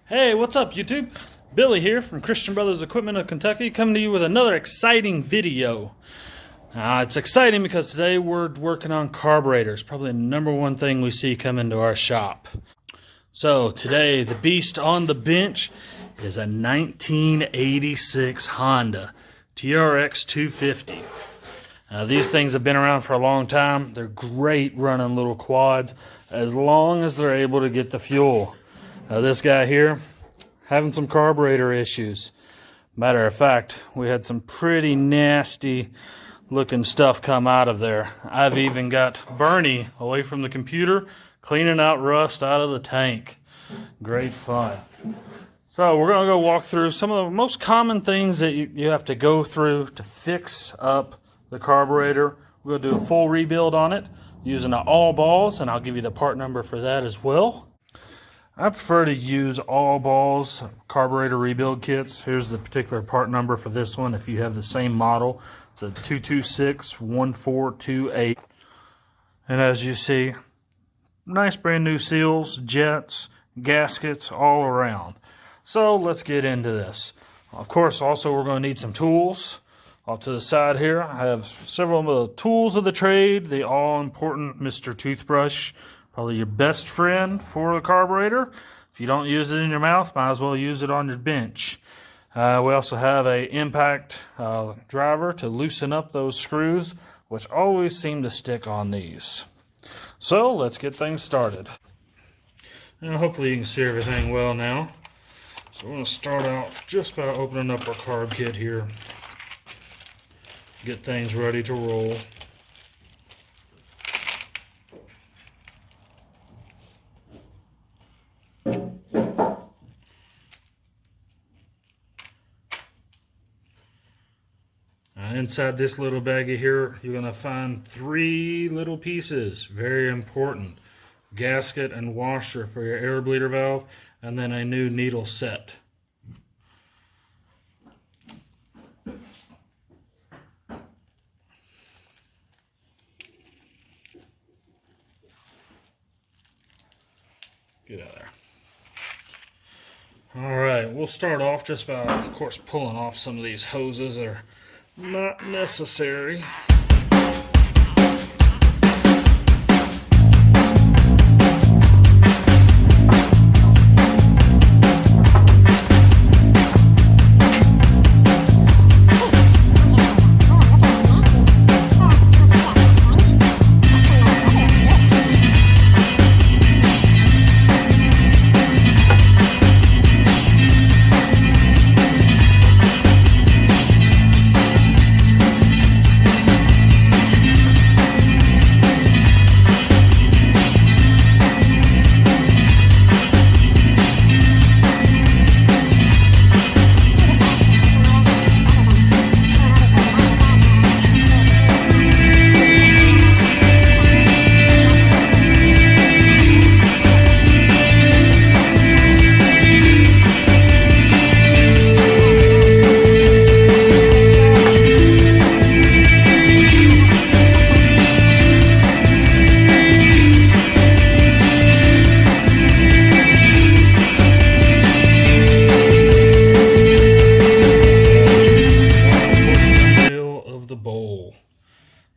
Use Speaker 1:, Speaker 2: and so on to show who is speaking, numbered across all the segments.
Speaker 1: Hey, what's up, YouTube? Billy here from Christian Brothers Equipment of Kentucky, coming to you with another exciting video. It's exciting because today we're working on carburetors, probably the #1 thing we see come into our shop. So today, the beast on the bench is a 1986 Honda TRX250. These things have been around for a long time. They're great running little quads as long as they're able to get the fuel. This guy here, having some carburetor issues. Matter of fact, we had some pretty nasty looking stuff come out of there. I've even got Bernie away from the computer cleaning out rust out of the tank. Great fun. So we're going to go walk through some of the most common things that you have to go through to fix up the carburetor. We'll do a full rebuild on it using the all balls, and I'll give you the part number for that as well. I prefer to use all balls carburetor rebuild kits. Here's the particular part number for this one. If you have the same model, it's a 2261428. And as you see, nice brand new seals, jets, gaskets all around. So let's get into this. Of course, also we're going to need some tools. Off to the side here, I have several of the tools of the trade. The all-important Mr. Toothbrush. Probably your best friend for the carburetor. If you don't use it in your mouth, might as well use it on your bench. We also have an impact driver to loosen up those screws, which always seem to stick on these. So let's get things started. And hopefully you can see everything well now. So we're going to start out just by opening up our carb kit here. Get things ready to roll. Inside this little baggie here, you're going to find 3 little pieces, very important. Gasket and washer for your air bleeder valve, and then a new needle set. Get out of there. Alright, we'll start off just by, of course, pulling off some of these hoses that are not necessary.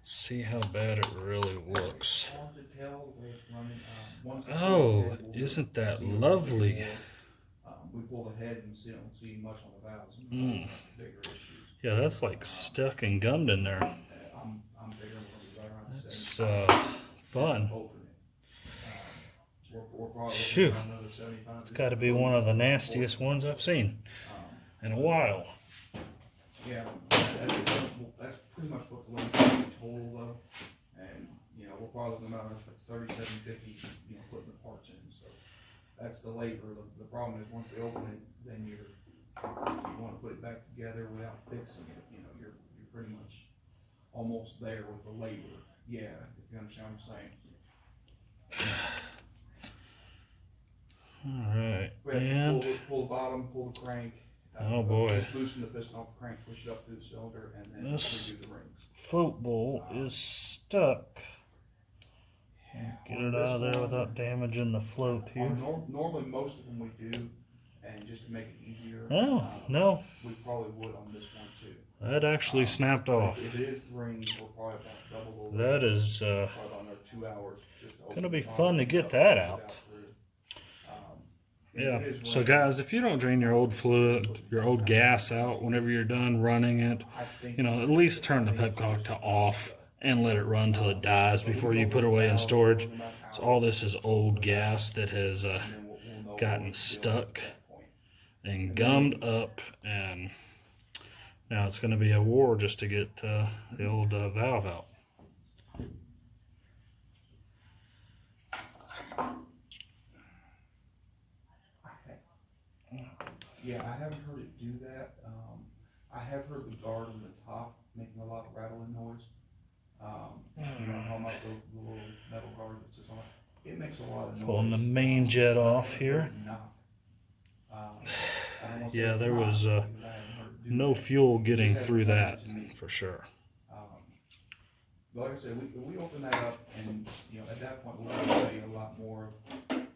Speaker 1: See how bad it really looks. Oh, isn't that lovely?
Speaker 2: We pull the head and don't see much on the valves. Bigger issues.
Speaker 1: Yeah, that's like stuck and gummed in there.
Speaker 2: I'm bigger than
Speaker 1: That's fun. Phew. It's got to be one of the nastiest ones I've seen in a while.
Speaker 2: Yeah, that's pretty much what the loan is total though, and we're probably looking about $37.50, putting the parts in. So that's the labor. The problem is once we open it, then you want to put it back together without fixing it. You're pretty much almost there with the labor. Yeah, if you understand what I'm saying.
Speaker 1: All right,
Speaker 2: we have
Speaker 1: and
Speaker 2: to pull the bottom, pull the crank.
Speaker 1: Oh boy.
Speaker 2: Just loosen the piston off the crank, push it up through the cylinder, and then redo the rings.
Speaker 1: Float bowl is stuck. Get it out of there without damaging the float here.
Speaker 2: Normally most of them we do, And just to make it easier,
Speaker 1: Oh, no.
Speaker 2: we probably would on this one too.
Speaker 1: That actually snapped off.
Speaker 2: If it is the rings, we're probably about double over.
Speaker 1: That is
Speaker 2: probably about another 2 hours.
Speaker 1: gonna be fun to get that out. Yeah. So guys, if you don't drain your old fluid, your old gas out whenever you're done running it, you know, at least turn the petcock to off and let it run till it dies before you put it away in storage. So all this is old gas that has gotten stuck and gummed up, and now it's going to be a war just to get the old valve out.
Speaker 2: Yeah, I haven't heard it do that. I have heard the guard on the top making a lot of rattling noise. You know how much the little metal guard that sits on it. It makes a lot of noise.
Speaker 1: Pulling the main jet off here. Yeah, there was no fuel getting through that for sure.
Speaker 2: But like I said, we open that up, and you know, at that point we'll tell you a lot more.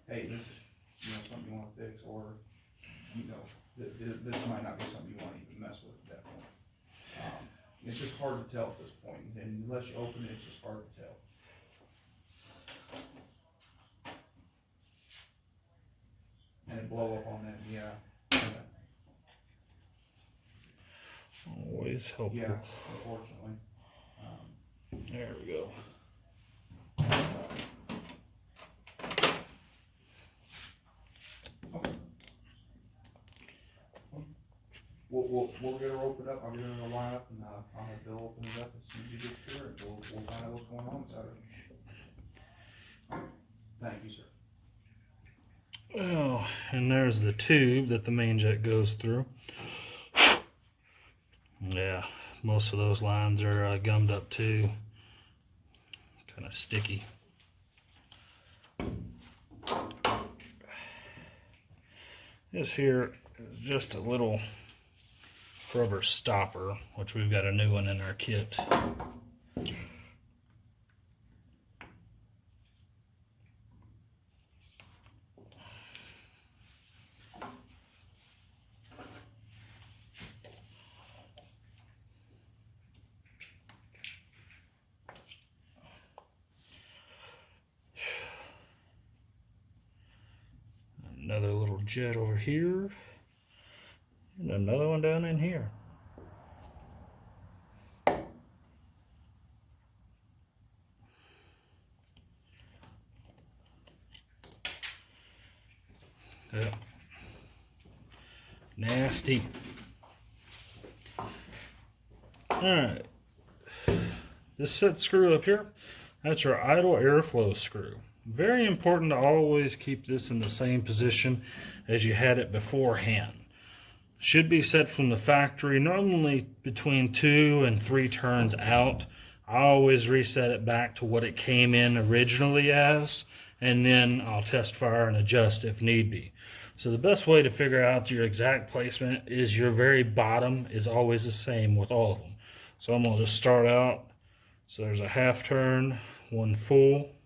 Speaker 2: Hey, this is something you want to fix, or this might not be something you want to even mess with at that point. It's just hard to tell at this point, and unless you open it, it's just hard to tell. And it blow up on that, yeah.
Speaker 1: Always helpful.
Speaker 2: Yeah, unfortunately.
Speaker 1: There we go.
Speaker 2: Okay. We'll get her opened up. I'll get her to line up, and I'll have Bill open it up as soon as he gets here, and we'll find out what's going on inside of it. Thank you, sir.
Speaker 1: Oh, and there's the tube that the main jet goes through. Yeah, most of those lines are gummed up too. Kind of sticky. This here is just a little rubber stopper, which we've got a new one in our kit. Another little jet over here, and another one down in here. Yeah. Nasty. Alright. This set screw up here, that's your idle airflow screw. Very important to always keep this in the same position as you had it beforehand. Should be set from the factory, normally between 2 and 3 turns out. I always reset it back to what it came in originally as, and then I'll test fire and adjust if need be. So the best way to figure out your exact placement is your very bottom is always the same with all of them. So I'm going to just start out. So there's a half turn, 1 full,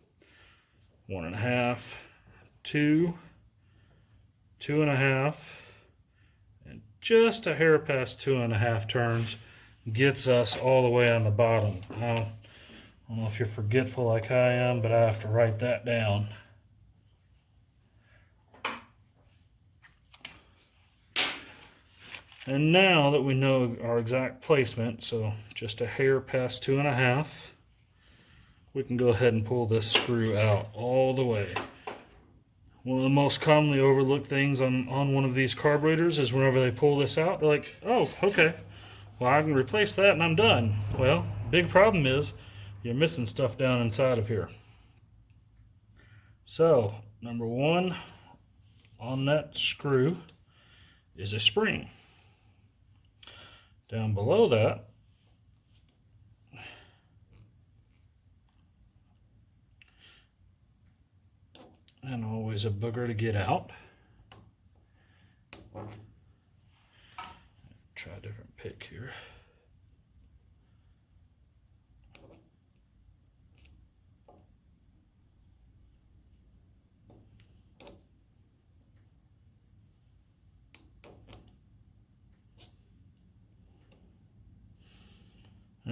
Speaker 1: 1.5, 2, 2.5, and just a hair past 2.5 turns gets us all the way on the bottom. I don't know if you're forgetful like I am, but I have to write that down. And now that we know our exact placement, so just a hair past 2.5, we can go ahead and pull this screw out all the way. One of the most commonly overlooked things on one of these carburetors is whenever they pull this out, they're like, oh, okay, well, I can replace that and I'm done. Well, big problem is you're missing stuff down inside of here. So, number 1 on that screw is a spring. Down below that, and always a booger to get out. Try a different pick here.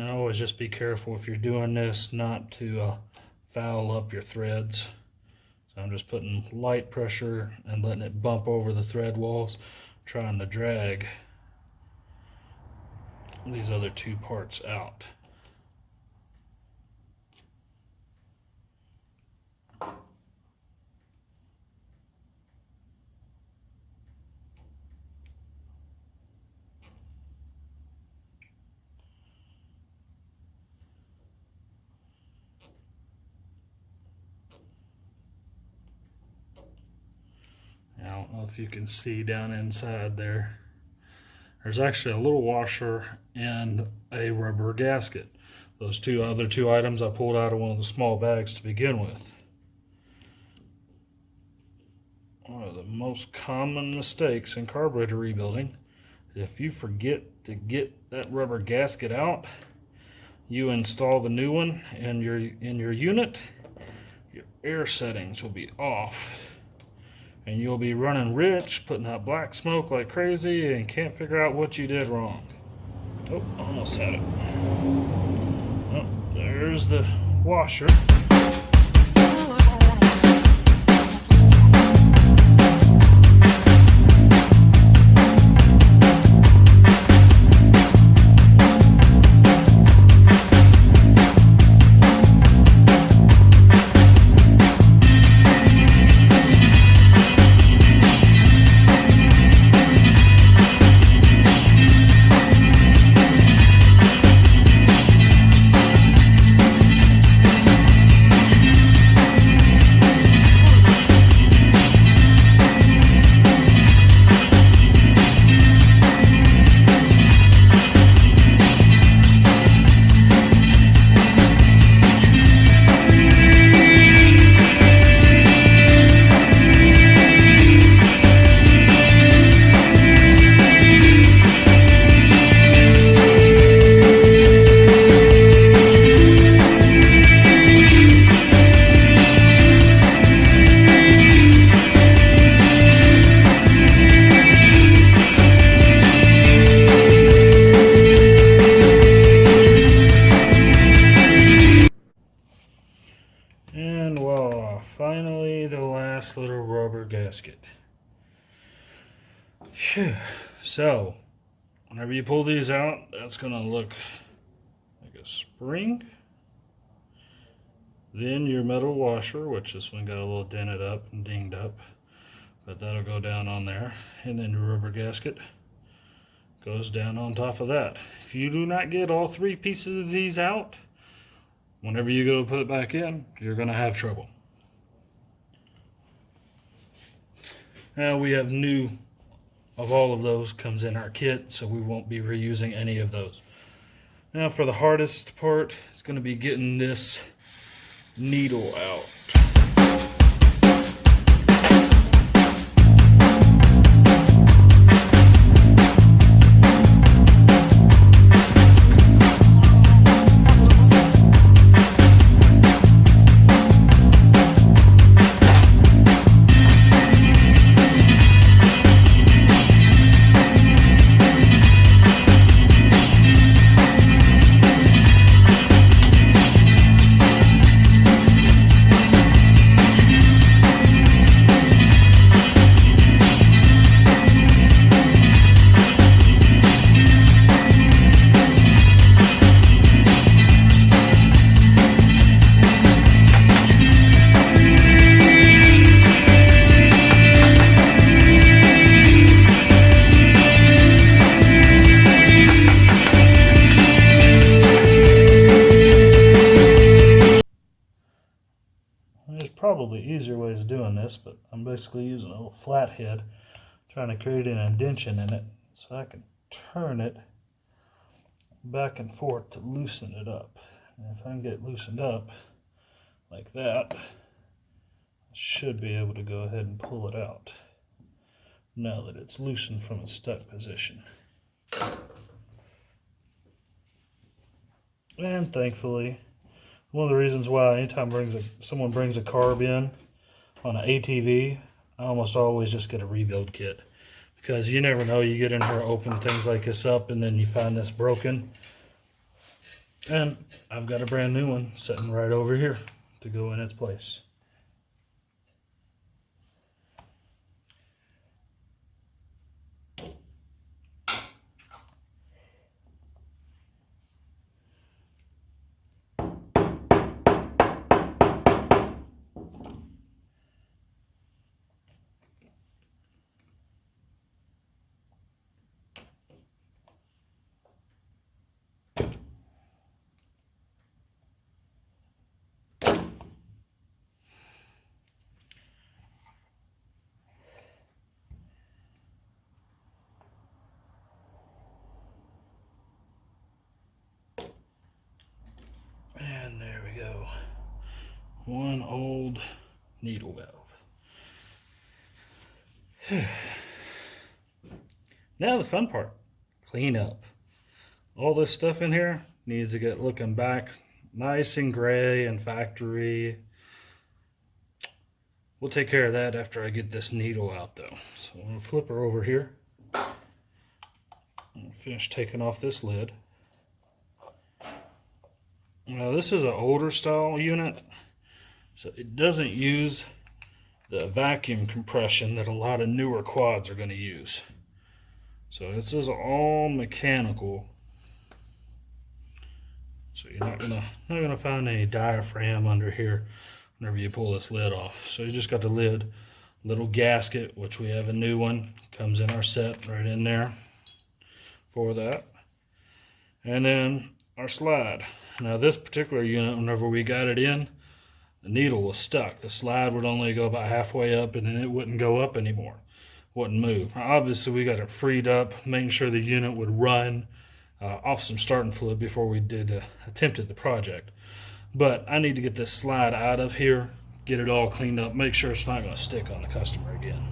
Speaker 1: And always just be careful if you're doing this not to foul up your threads. So I'm just putting light pressure and letting it bump over the thread walls, trying to drag these other two parts out. I don't know if you can see down inside there. There's actually a little washer and a rubber gasket. Those other two items I pulled out of one of the small bags to begin with. One of the most common mistakes in carburetor rebuilding is if you forget to get that rubber gasket out, you install the new one in your unit, your air settings will be off. And you'll be running rich, putting out black smoke like crazy, and can't figure out what you did wrong. Oh, almost had it. Oh, there's the washer. And voila, finally the last little rubber gasket. Phew. So, whenever you pull these out, that's going to look like a spring. Then your metal washer, which this one got a little dented up and dinged up, but that'll go down on there. And then your rubber gasket goes down on top of that. If you do not get all three pieces of these out, whenever you go to put it back in, you're going to have trouble. Now we have new of all of those comes in our kit, so we won't be reusing any of those. Now for the hardest part, it's going to be getting this needle out. There's probably easier ways of doing this, but I'm basically using a little flathead, trying to create an indentation in it so I can turn it back and forth to loosen it up. And if I can get it loosened up like that, I should be able to go ahead and pull it out now that it's loosened from its stuck position. And thankfully, one of the reasons why anytime someone brings a carb in on an ATV, I almost always just get a rebuild kit. Because you never know, you get in here, open things like this up, and then you find this broken. And I've got a brand new one sitting right over here to go in its place. And there we go. One old needle valve. Now the fun part, clean up. All this stuff in here needs to get looking back nice and gray and factory. We'll take care of that after I get this needle out though. So I'm gonna flip her over here. I'm gonna finish taking off this lid. Now this is an older style unit, so it doesn't use the vacuum compression that a lot of newer quads are going to use. So this is all mechanical. So you're not gonna find any diaphragm under here whenever you pull this lid off. So you just got the lid, little gasket, which we have a new one, comes in our set right in there for that, and then our slide. Now this particular unit, whenever we got it in, the needle was stuck. The slide would only go about halfway up and then it wouldn't go up anymore. Wouldn't move. Now, obviously we got it freed up, making sure the unit would run off some starting fluid before we attempted the project. But I need to get this slide out of here, get it all cleaned up, make sure it's not going to stick on the customer again.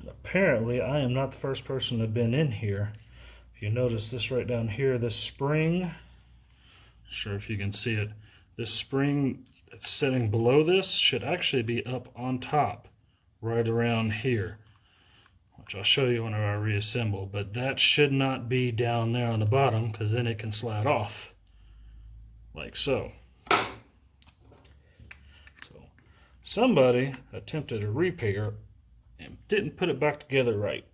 Speaker 1: Apparently I am not the first person to have been in here. If you notice this right down here, this spring, not sure if you can see it, this spring that's sitting below this should actually be up on top, right around here, which I'll show you whenever I reassemble, but that should not be down there on the bottom because then it can slide off, like so. So somebody attempted a repair and didn't put it back together right.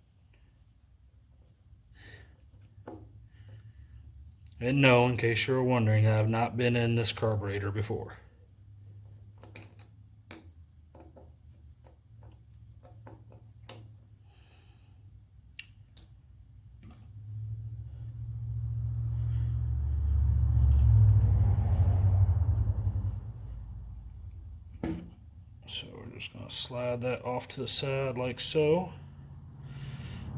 Speaker 1: And no, in case you're wondering, I have not been in this carburetor before. So we're just going to slide that off to the side like so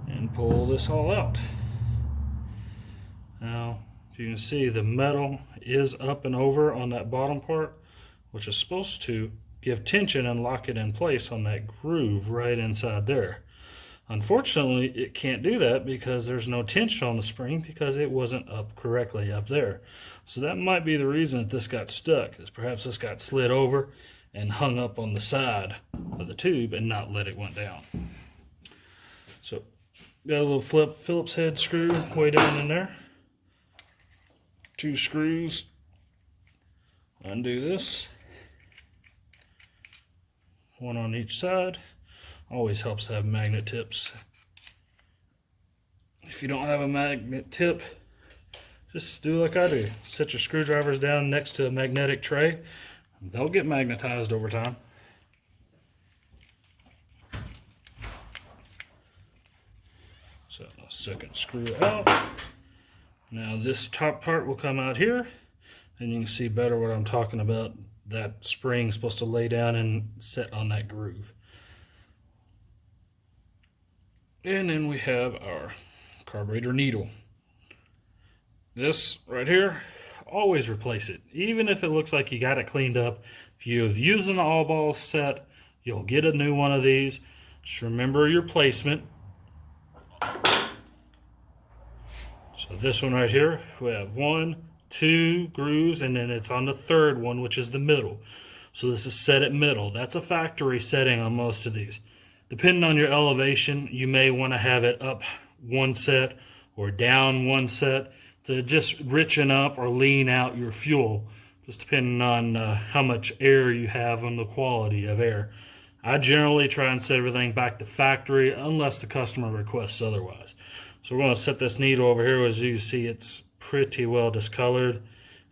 Speaker 1: and pull this all out. Now, you can see the metal is up and over on that bottom part, which is supposed to give tension and lock it in place on that groove right inside there. Unfortunately, it can't do that because there's no tension on the spring because it wasn't up correctly up there. So that might be the reason that this got stuck, is perhaps this got slid over and hung up on the side of the tube and not let it went down. So got a little Phillips head screw way down in there. 2 screws, undo this, 1 on each side. Always helps to have magnet tips. If you don't have a magnet tip, just do like I do. Set your screwdrivers down next to a magnetic tray. They'll get magnetized over time. So a second screw out. Now this top part will come out here, and you can see better what I'm talking about. That spring's supposed to lay down and set on that groove. And then we have our carburetor needle. This right here, always replace it. Even if it looks like you got it cleaned up, if you've used an all ball set, you'll get a new one of these. Just remember your placement. So this one right here, we have 1, 2 grooves, and then it's on the third one, which is the middle. So this is set at middle. That's a factory setting on most of these. Depending on your elevation, you may want to have it up 1 set or down one set to just richen up or lean out your fuel, just depending on how much air you have and the quality of air. I generally try and set everything back to factory unless the customer requests otherwise. So we're going to set this needle over here. As you see, it's pretty well discolored.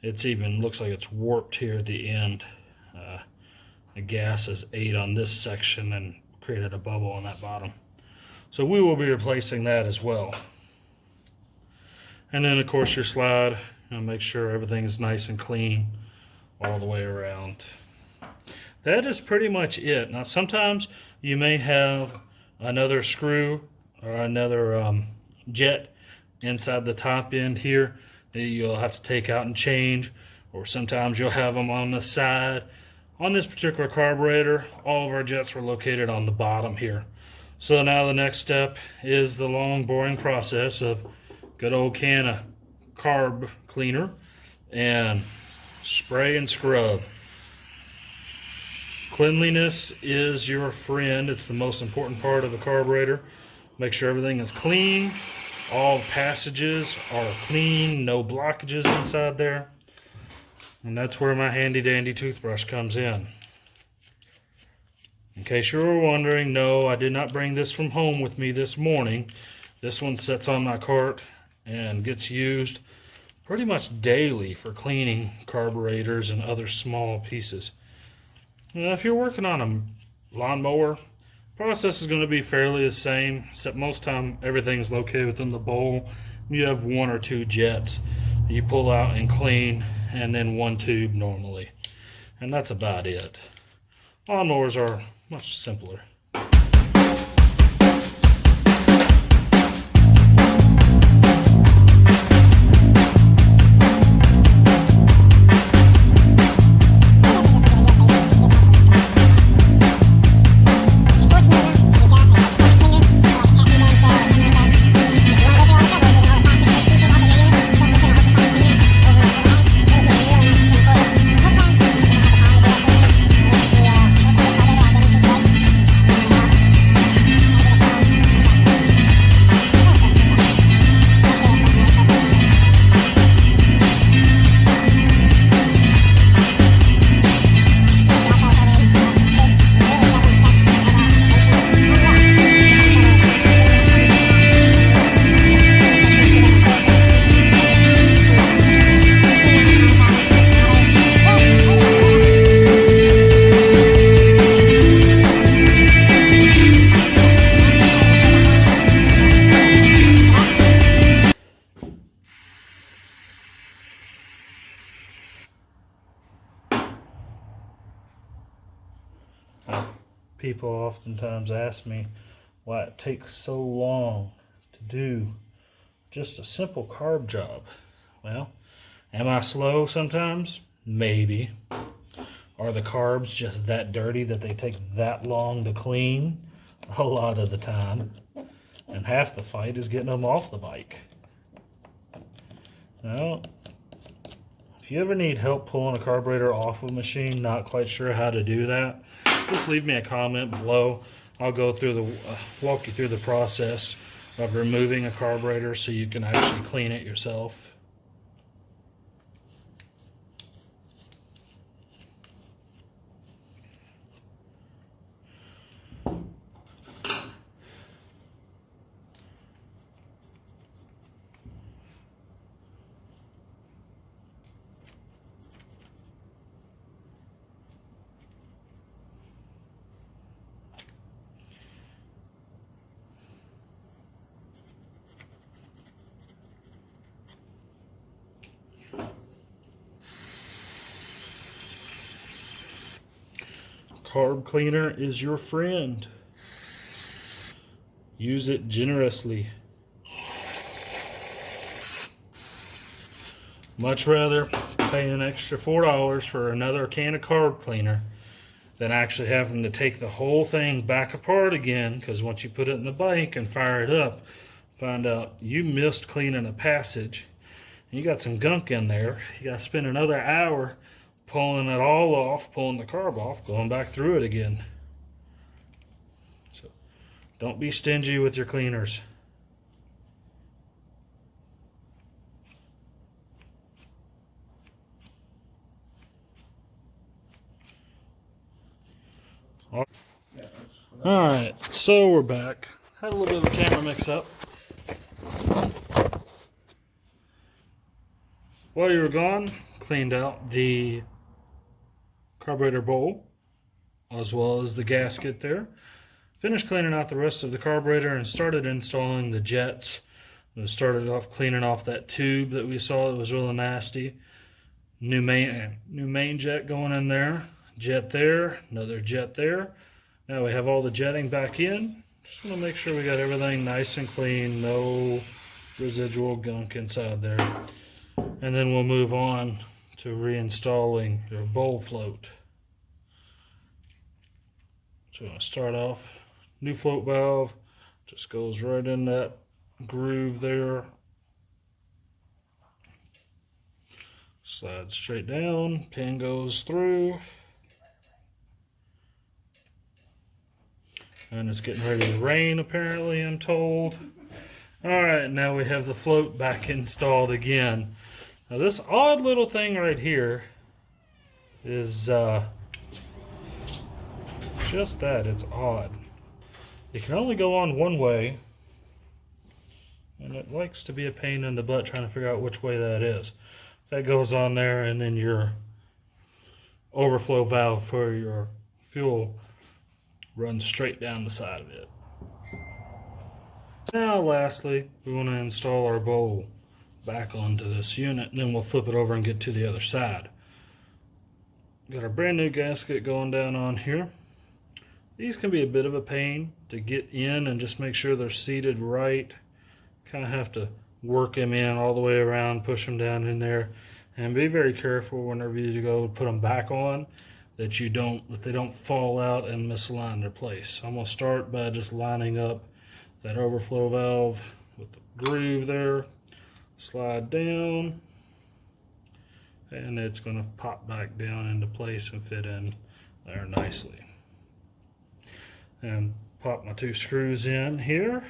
Speaker 1: It's even looks like it's warped here at the end. The gas has ate on this section and created a bubble on that bottom. So we will be replacing that as well. And then of course your slide, make sure everything is nice and clean all the way around. That is pretty much it. Now sometimes you may have another screw or another jet inside the top end here that you'll have to take out and change, or sometimes you'll have them on the side. On this particular carburetor, all of our jets were located on the bottom here. So now the next step is the long boring process of good old can of carb cleaner and spray and scrub. Cleanliness is your friend. It's the most important part of the carburetor. Make sure everything is clean. All passages are clean, no blockages inside there. And that's where my handy dandy toothbrush comes in. In case you were wondering, no, I did not bring this from home with me this morning. This one sits on my cart and gets used pretty much daily for cleaning carburetors and other small pieces. Now, if you're working on a lawnmower, process is going to be fairly the same, except most time everything's located within the bowl. You have one or two jets you pull out and clean, and then one tube normally. And that's about it. Lawnmowers are much simpler. People oftentimes ask me why it takes so long to do just a simple carb job. Well, am I slow sometimes? Maybe. Are the carbs just that dirty that they take that long to clean? A lot of the time. And half the fight is getting them off the bike. Now, if you ever need help pulling a carburetor off a machine, not quite sure how to do that, just leave me a comment below. I'll go through walk you through the process of removing a carburetor so you can actually clean it yourself. Carb cleaner is your friend. Use it generously. Much rather pay an extra $4 for another can of carb cleaner than actually having to take the whole thing back apart again, because once you put it in the bike and fire it up, find out you missed cleaning a passage. You got some gunk in there. You got to spend another hour pulling it all off, pulling the carb off, going back through it again. So don't be stingy with your cleaners. Alright, so we're back. Had a little bit of a camera mix up. While you were gone, cleaned out the carburetor bowl as well as the gasket there. Finished cleaning out the rest of the carburetor and started installing the jets. I started off cleaning off that tube that we saw that was really nasty. New main jet going in there. Jet there, another jet there. Now we have all the jetting back in. Just want to make sure we got everything nice and clean, no residual gunk inside there. And then we'll move on to reinstalling your bowl float. So I'm going to start off, new float valve, just goes right in that groove there. Slide straight down, pin goes through. And it's getting ready to rain apparently, I'm told. Alright, now we have the float back installed again. Now this odd little thing right here is just that, it's odd. It can only go on one way, and it likes to be a pain in the butt trying to figure out which way that is. That goes on there, and then your overflow valve for your fuel runs straight down the side of it. Now lastly, we want to install our bowl back onto this unit, and then we'll flip it over and get to the other side. Got our brand new gasket going down on here. These can be a bit of a pain to get in and just make sure they're seated right. Kind of have to work them in all the way around, push them down in there, and be very careful whenever you go put them back on that they don't fall out and misalign their place. So I'm going to start by just lining up that overflow valve with the groove there, slide down, and it's going to pop back down into place and fit in there nicely. And pop my two screws in here.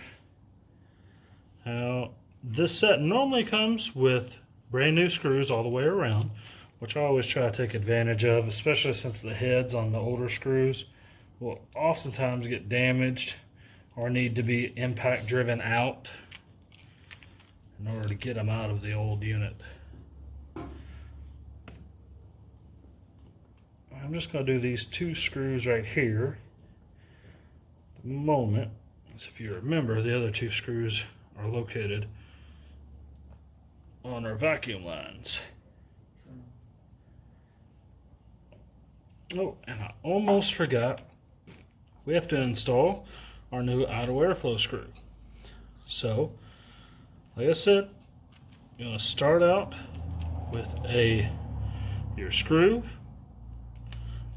Speaker 1: Now this set normally comes with brand new screws all the way around, which I always try to take advantage of, especially since the heads on the older screws will oftentimes get damaged or need to be impact driven out in order to get them out of the old unit. I'm just going to do these two screws right here at the moment. So if you remember, the other two screws are located on our vacuum lines. Oh, and I almost forgot, we have to install our new idle airflow screw. So, like I said, you're going to start out with your screw,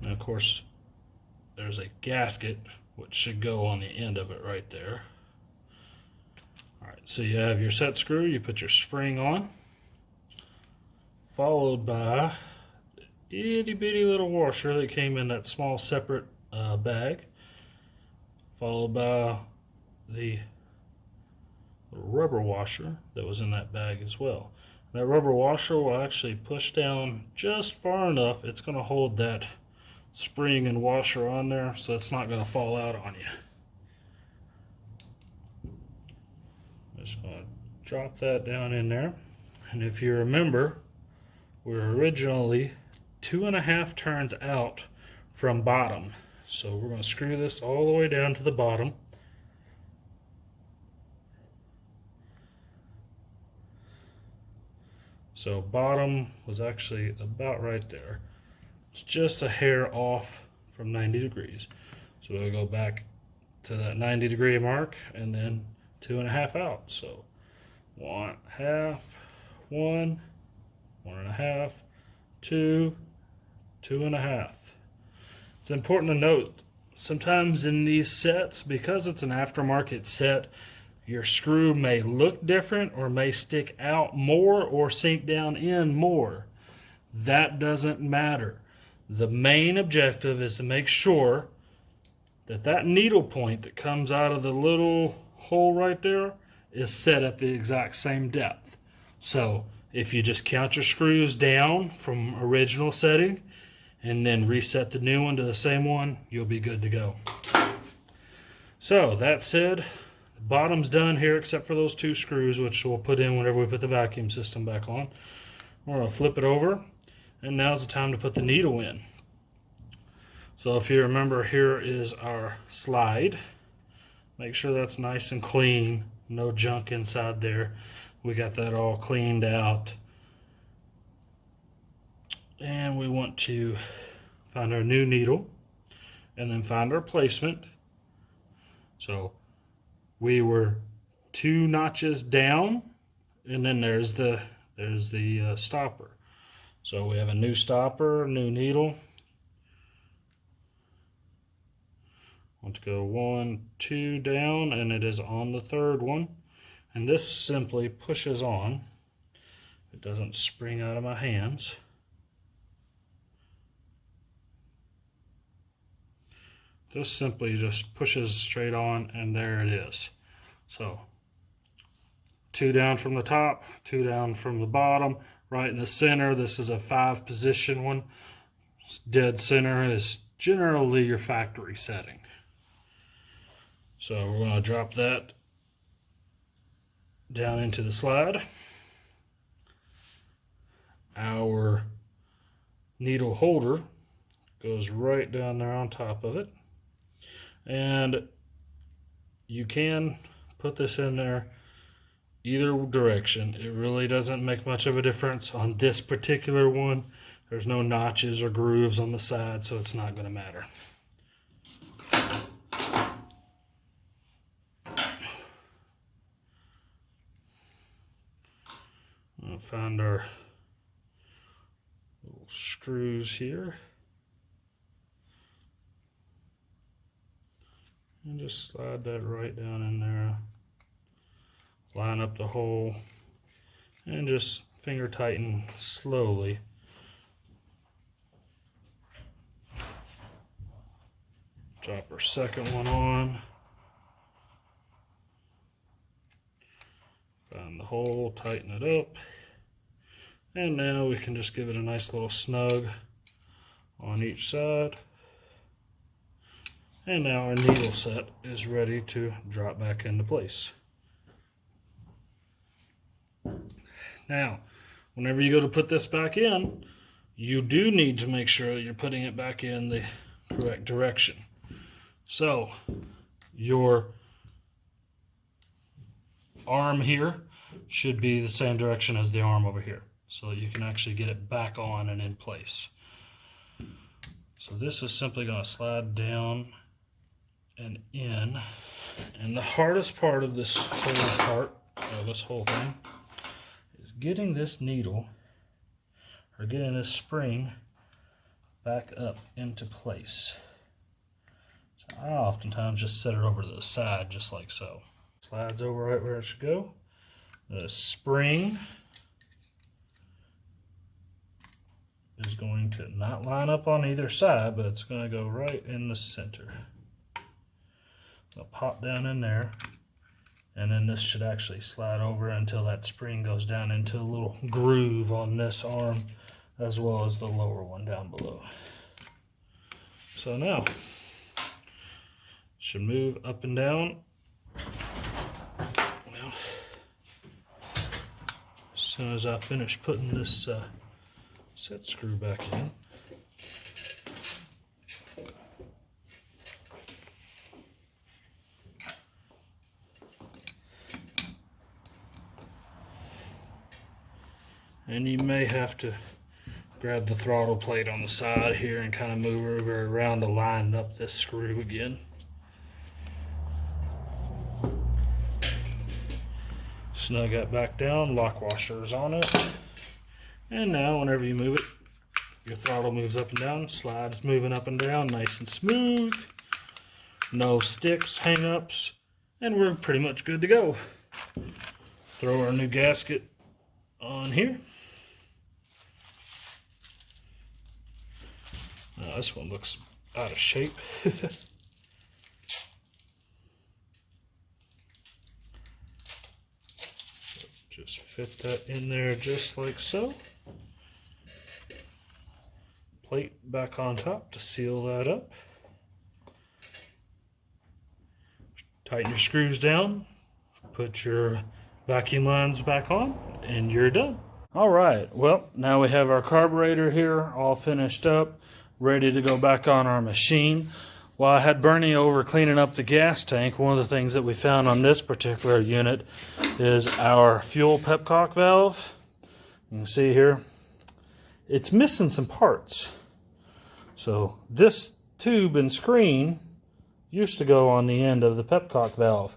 Speaker 1: and of course there's a gasket which should go on the end of it right there. Alright, so you have your set screw, you put your spring on, followed by itty bitty little washer that came in that small separate bag, followed by the rubber washer that was in that bag as well. That rubber washer will actually push down just far enough, it's going to hold that spring and washer on there so it's not going to fall out on you. Just going to drop that down in there, and if you remember, we're originally 2.5 turns out from bottom. So we're going to screw this all the way down to the bottom. So bottom was actually about right there. It's just a hair off from 90 degrees. So we'll go back to that 90 degree mark and then 2.5 out. So 1/2, 1, 1.5, 2, 2.5. It's important to note, sometimes in these sets, because it's an aftermarket set, your screw may look different or may stick out more or sink down in more. That doesn't matter. The main objective is to make sure that that needle point that comes out of the little hole right there is set at the exact same depth. So if you just count your screws down from original setting and then reset the new one to the same one, you'll be good to go. So that said, the bottom's done here except for those 2 screws, which we'll put in whenever we put the vacuum system back on. We're going to flip it over, and now's the time to put the needle in. So if you remember, here is our slide. Make sure that's nice and clean, no junk inside there. We got that all cleaned out. And we want to find our new needle and then find our placement. So we were 2 notches down, and then there's the stopper. So we have a new stopper, new needle. Want to go 1, 2 down, and it is on the 3rd one. And this simply pushes on. It doesn't spring out of my hands. This simply just pushes straight on, and there it is. So 2 down from the top, 2 down from the bottom, right in the center. This is a 5-position one. Dead center is generally your factory setting. So we're going to drop that down into the slide. Our needle holder goes right down there on top of it. And you can put this in there either direction. It really doesn't make much of a difference on this particular one. There's no notches or grooves on the side, so it's not going to matter. We'll find our little screws here. And just slide that right down in there. Line up the hole and just finger tighten slowly. Drop our second one on. Find the hole, tighten it up. And now we can just give it a nice little snug on each side. And now our needle set is ready to drop back into place. Now, whenever you go to put this back in, you do need to make sure that you're putting it back in the correct direction. So, your arm here should be the same direction as the arm over here, so that you can actually get it back on and in place. So this is simply going to slide down and in, and the hardest part of this whole thing is getting this needle, or getting this spring back up into place. So I oftentimes just set it over to the side just like so. Slides over right where it should go. The spring is going to not line up on either side, but it's going to go right in the center. It'll pop down in there, and then this should actually slide over until that spring goes down into a little groove on this arm, as well as the lower one down below. So now, it should move up and down. Well, as soon as I finish putting this set screw back in, and you may have to grab the throttle plate on the side here and kind of move it around to line up this screw again. Snug that back down, lock washers on it. And now whenever you move it, your throttle moves up and down, slides moving up and down, nice and smooth. No sticks, hang-ups, and we're pretty much good to go. Throw our new gasket on here. Now this one looks out of shape. Just fit that in there just like so. plate back on top to seal that up. Tighten your screws down, put your vacuum lines back on, and you're done. All right, well, now we have our carburetor here all finished up, ready to go back on our machine. While I had Bernie over cleaning up the gas tank, one of the things that we found on this particular unit is our fuel pepcock valve. You can see here, it's missing some parts. So this tube and screen used to go on the end of the pepcock valve.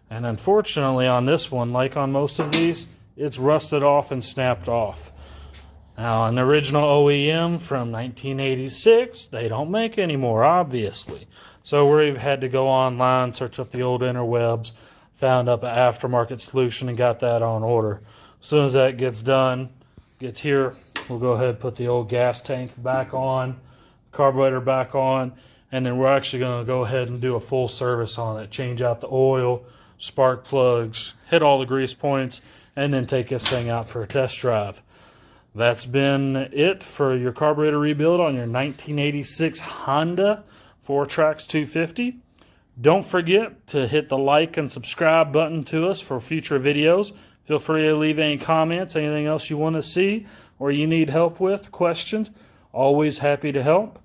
Speaker 1: And unfortunately on this one, like on most of these, it's rusted off and snapped off. Now an original OEM from 1986, they don't make anymore, obviously. So we've had to go online, search up the old interwebs, found up an aftermarket solution and got that on order. As soon as that gets done, gets here, we'll go ahead and put the old gas tank back on, carburetor back on, and then we're actually going to go ahead and do a full service on it. Change out the oil, spark plugs, hit all the grease points, and then take this thing out for a test drive. That's been it for your carburetor rebuild on your 1986 Honda Fourtrax 250. Don't forget to hit the like and subscribe button to us for future videos. Feel free to leave any comments, anything else you want to see or you need help with, questions. Always happy to help.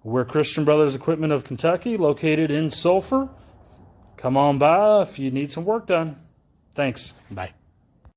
Speaker 1: We're Christian Brothers Equipment of Kentucky, located in Sulphur. Come on by if you need some work done. Thanks. Bye.